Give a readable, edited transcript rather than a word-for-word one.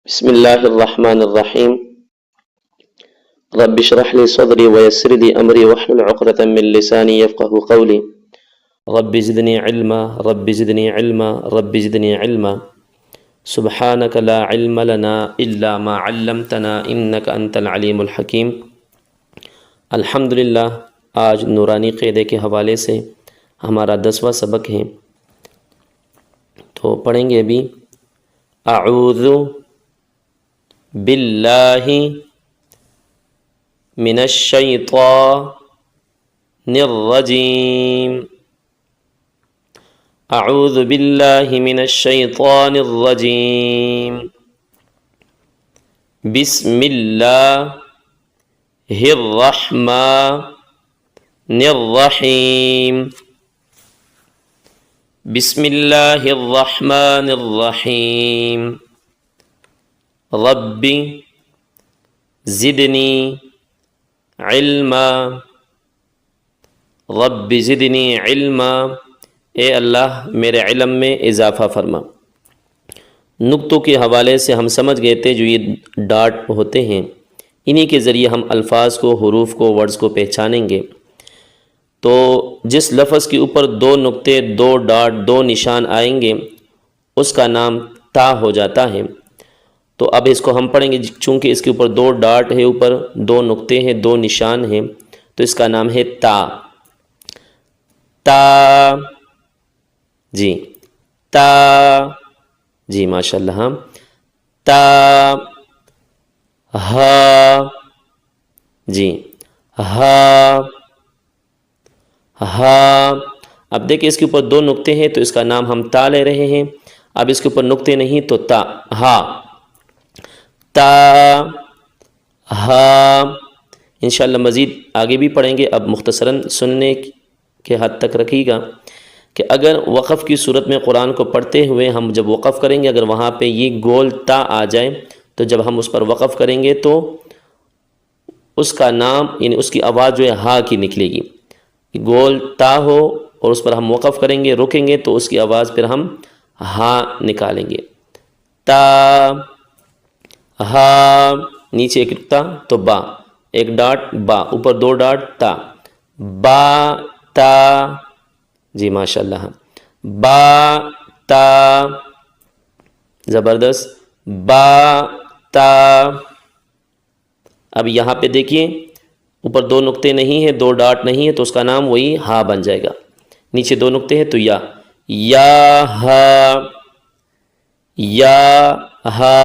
بسم الله الرحمن الرحيم. رب اشرح لي صدري ويسر لي أمري واحلل عقدة من لساني يفقه قولي. رب زدني علما رب زدني علما رب زدني علما. سبحانك لا علم لنا إلا ما علمتنا إنك أنت العليم الحكيم. الحمدللہ آج نورانی قاعدے کے حوالے سے ہمارا 10واں سبق ہے، تو پڑھیں گے ابھی اعوذ باللہ من الشیطان الرجیم. اعوذ باللہ من الشیطان الرجیم. بسم اللہ الرحمن الرحیم. بسم اللہ الرحمن الرحیم. رب زدنی علما رب زدنی علما. اے اللہ میرے علم میں اضافہ فرما. نقطوں کے حوالے سے ہم سمجھ گئے تھے جو یہ ڈاٹ ہوتے ہیں، انہی کے ذریعے ہم الفاظ کو، حروف کو، ورڈز کو پہچانیں گے. تو جس لفظ کے اوپر 2 نقطے، 2 ڈاٹ، 2 نشان آئیں گے اس کا نام تا ہو جاتا ہے. تو اب اس کو ہم پڑھیں گے، چونکہ اس کے اوپر 2 ڈاٹ ہے، اوپر 2 نقطے ہیں، 2 نشان ہیں، تو اس کا نام ہے تا. تا جی، تا جی، ماشاء اللہ. تا. ہا جی، ہا. ہا. اب دیکھیں اس کے اوپر 2 نقطے ہیں تو اس کا نام ہم تا لے رہے ہیں. اب اس کے اوپر نقطے نہیں تو تا. ہا. تا. ہا. انشاءاللہ مزید آگے بھی پڑھیں گے. اب مختصراً سننے کے حد تک رکھیے گا کہ اگر وقف کی صورت میں قرآن کو پڑھتے ہوئے ہم جب وقف کریں گے، اگر وہاں پہ یہ گول تا آ جائے تو جب ہم اس پر وقف کریں گے تو اس کا نام، یعنی اس کی آواز جو ہے ہا کی نکلے گی. گول تا ہو اور اس پر ہم وقف کریں گے، رکیں گے تو اس کی آواز پھر ہم ہا نکالیں گے. تا. ہا. نیچے ایک نقطہ تو با، ایک ڈاٹ با، اوپر 2 ڈاٹ تا. با تا. جی ماشاء اللہ. با تا. زبردست. با تا. اب یہاں پہ دیکھیے اوپر 2 نقطے نہیں ہیں، 2 ڈاٹ نہیں ہے، تو اس کا نام وہی ہا بن جائے گا. نیچے 2 نقطے ہیں تو یا. یا ہا. یا ہا.